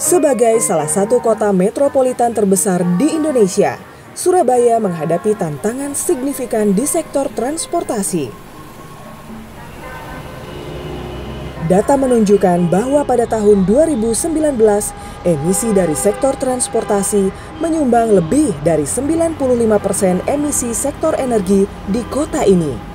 Sebagai salah satu kota metropolitan terbesar di Indonesia, Surabaya menghadapi tantangan signifikan di sektor transportasi. Data menunjukkan bahwa pada tahun 2019, emisi dari sektor transportasi menyumbang lebih dari 95% emisi sektor energi di kota ini.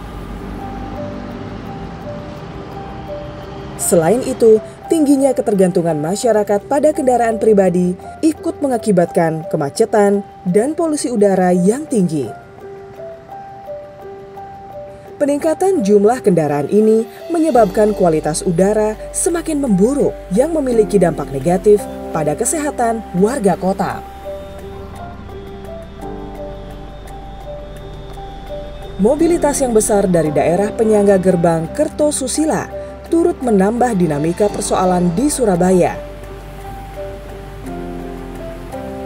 Selain itu, tingginya ketergantungan masyarakat pada kendaraan pribadi ikut mengakibatkan kemacetan dan polusi udara yang tinggi. Peningkatan jumlah kendaraan ini menyebabkan kualitas udara semakin memburuk yang memiliki dampak negatif pada kesehatan warga kota. Mobilitas yang besar dari daerah penyangga gerbang Kertosusila turut menambah dinamika persoalan di Surabaya.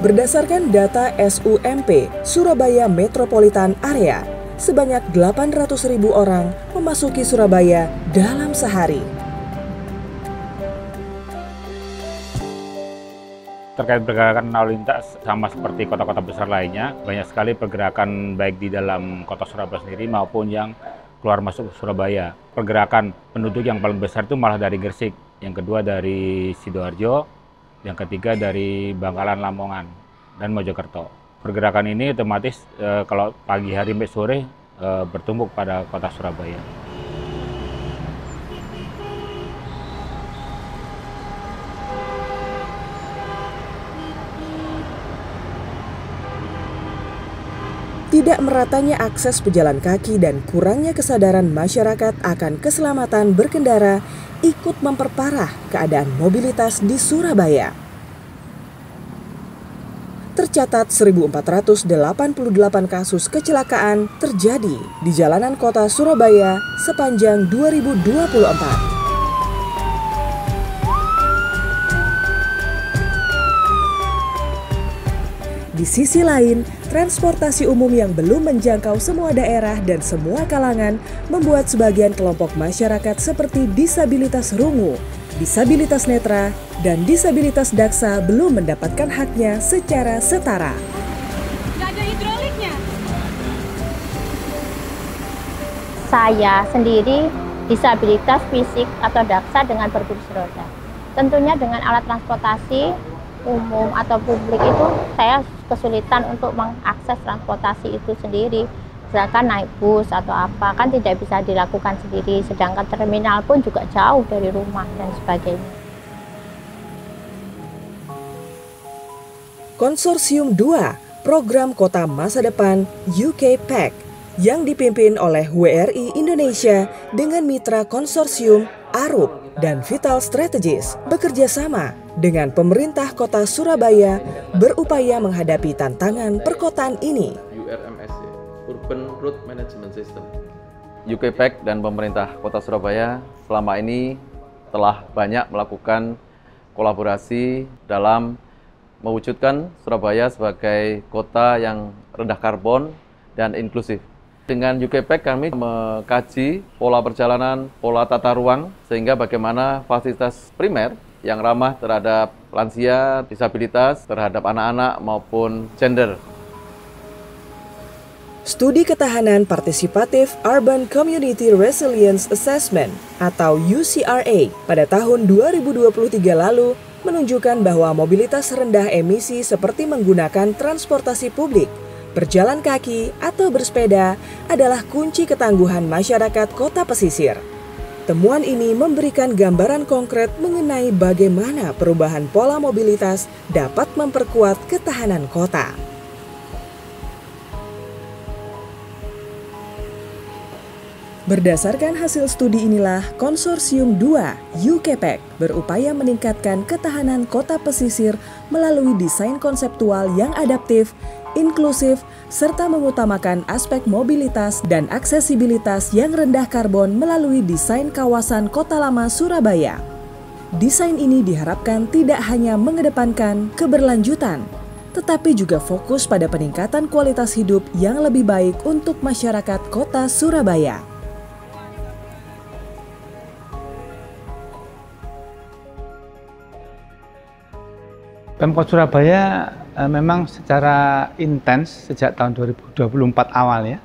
Berdasarkan data SUMP Surabaya Metropolitan Area, sebanyak 800.000 orang memasuki Surabaya dalam sehari. Terkait pergerakan lalu lintas, sama seperti kota-kota besar lainnya, banyak sekali pergerakan baik di dalam kota Surabaya sendiri maupun yang keluar masuk Surabaya. Pergerakan penduduk yang paling besar itu malah dari Gresik, yang kedua dari Sidoarjo, yang ketiga dari Bangkalan, Lamongan, dan Mojokerto. Pergerakan ini otomatis kalau pagi hari sampai sore bertumpuk pada kota Surabaya. Tidak meratanya akses pejalan kaki dan kurangnya kesadaran masyarakat akan keselamatan berkendara ikut memperparah keadaan mobilitas di Surabaya. Tercatat 1.488 kasus kecelakaan terjadi di jalanan kota Surabaya sepanjang 2024. Di sisi lain, transportasi umum yang belum menjangkau semua daerah dan semua kalangan membuat sebagian kelompok masyarakat seperti disabilitas rungu, disabilitas netra, dan disabilitas daksa belum mendapatkan haknya secara setara. Nggak ada hidroliknya. Saya sendiri disabilitas fisik atau daksa dengan berkursi roda. Tentunya dengan alat transportasi umum atau publik itu saya kesulitan untuk mengakses transportasi itu sendiri. Misalkan naik bus atau apa kan tidak bisa dilakukan sendiri, sedangkan terminal pun juga jauh dari rumah dan sebagainya. Konsorsium 2, Program Kota Masa Depan UK PAC, yang dipimpin oleh WRI Indonesia dengan mitra konsorsium Arup dan Vital Strategies bekerja sama dengan pemerintah kota Surabaya berupaya menghadapi tantangan perkotaan ini. URMSC, Urban Road Management System. UK PAC dan pemerintah kota Surabaya selama ini telah banyak melakukan kolaborasi dalam mewujudkan Surabaya sebagai kota yang rendah karbon dan inklusif. Dengan UK PAC kami mengkaji pola perjalanan, pola tata ruang, sehingga bagaimana fasilitas primer yang ramah terhadap lansia, disabilitas, terhadap anak-anak maupun gender. Studi Ketahanan Partisipatif Urban Community Resilience Assessment atau UCRA pada tahun 2023 lalu menunjukkan bahwa mobilitas rendah emisi seperti menggunakan transportasi publik, berjalan kaki, atau bersepeda adalah kunci ketangguhan masyarakat kota pesisir. Temuan ini memberikan gambaran konkret mengenai bagaimana perubahan pola mobilitas dapat memperkuat ketahanan kota. Berdasarkan hasil studi inilah, Konsorsium 2 UK PAC berupaya meningkatkan ketahanan kota pesisir melalui desain konseptual yang adaptif, inklusif, serta mengutamakan aspek mobilitas dan aksesibilitas yang rendah karbon melalui desain kawasan Kota Lama Surabaya. Desain ini diharapkan tidak hanya mengedepankan keberlanjutan, tetapi juga fokus pada peningkatan kualitas hidup yang lebih baik untuk masyarakat kota Surabaya. Pemkot Surabaya memang secara intens sejak tahun 2024 awal ya,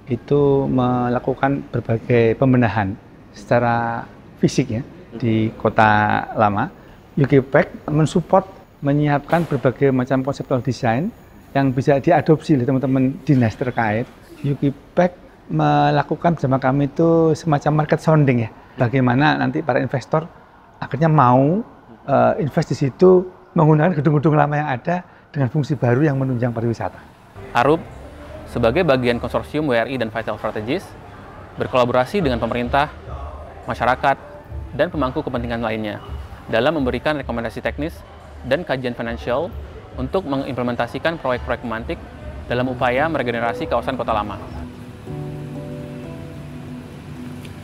itu melakukan berbagai pembenahan secara fisik ya di Kota Lama. UKPEC mensupport, menyiapkan berbagai macam konseptual design yang bisa diadopsi oleh teman-teman dinas terkait. UKPEC melakukan bersama kami itu semacam market sounding ya, bagaimana nanti para investor akhirnya mau invest di situ menggunakan gedung-gedung lama yang ada dengan fungsi baru yang menunjang pariwisata. Arup sebagai bagian konsorsium WRI dan Vital Strategies berkolaborasi dengan pemerintah, masyarakat, dan pemangku kepentingan lainnya dalam memberikan rekomendasi teknis dan kajian finansial untuk mengimplementasikan proyek-proyek pemantik dalam upaya meregenerasi kawasan Kota Lama.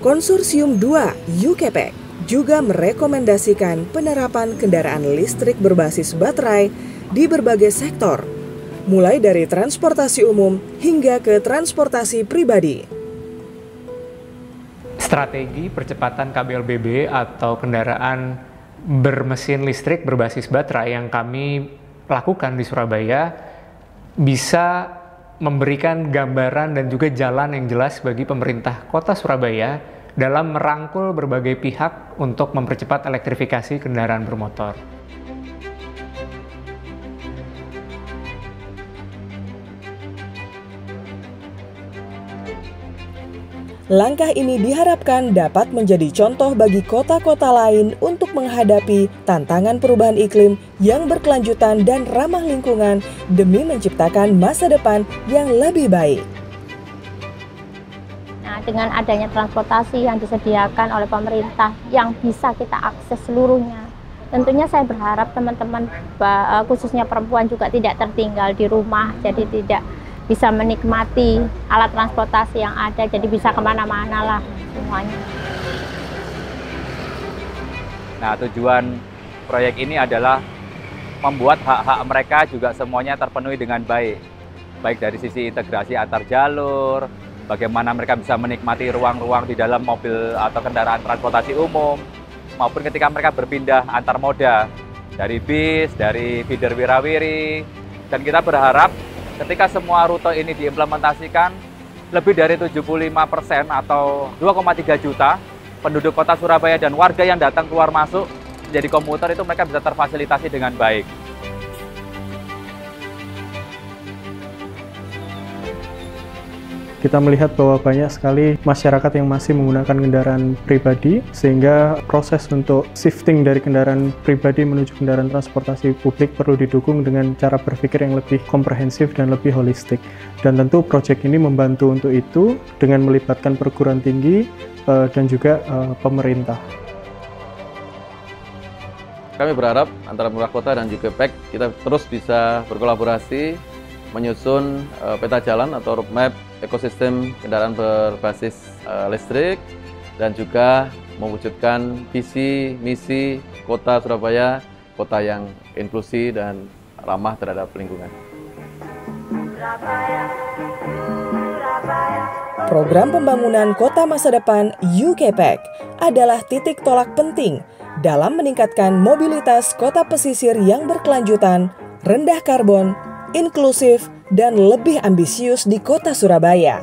Konsorsium 2 UKPEC juga merekomendasikan penerapan kendaraan listrik berbasis baterai di berbagai sektor, mulai dari transportasi umum hingga ke transportasi pribadi. Strategi percepatan KBLBB atau kendaraan bermesin listrik berbasis baterai yang kami lakukan di Surabaya bisa memberikan gambaran dan juga jalan yang jelas bagi pemerintah Kota Surabaya dalam merangkul berbagai pihak untuk mempercepat elektrifikasi kendaraan bermotor. Langkah ini diharapkan dapat menjadi contoh bagi kota-kota lain untuk menghadapi tantangan perubahan iklim yang berkelanjutan dan ramah lingkungan demi menciptakan masa depan yang lebih baik. Nah, dengan adanya transportasi yang disediakan oleh pemerintah yang bisa kita akses seluruhnya, tentunya saya berharap teman-teman khususnya perempuan juga tidak tertinggal di rumah, jadi tidak bisa menikmati alat transportasi yang ada, jadi bisa kemana-mana lah semuanya. Nah, tujuan proyek ini adalah membuat hak-hak mereka juga semuanya terpenuhi dengan baik. Baik dari sisi integrasi antar jalur, bagaimana mereka bisa menikmati ruang-ruang di dalam mobil atau kendaraan transportasi umum, maupun ketika mereka berpindah antar moda, dari bis, dari feeder wirawiri. Dan kita berharap ketika semua rute ini diimplementasikan, lebih dari 75% atau 2,3 juta penduduk Kota Surabaya dan warga yang datang keluar masuk menjadi komuter itu mereka bisa terfasilitasi dengan baik. Kita melihat bahwa banyak sekali masyarakat yang masih menggunakan kendaraan pribadi, sehingga proses untuk shifting dari kendaraan pribadi menuju kendaraan transportasi publik perlu didukung dengan cara berpikir yang lebih komprehensif dan lebih holistik. Dan tentu proyek ini membantu untuk itu dengan melibatkan perguruan tinggi dan juga pemerintah. Kami berharap antara pemerintah kota dan UKPEC kita terus bisa berkolaborasi menyusun peta jalan atau roadmap ekosistem kendaraan berbasis listrik dan juga mewujudkan visi misi Kota Surabaya, kota yang inklusi dan ramah terhadap lingkungan. Program pembangunan kota masa depan UKPEC adalah titik tolak penting dalam meningkatkan mobilitas kota pesisir yang berkelanjutan, rendah karbon, inklusif, dan lebih ambisius di Kota Surabaya.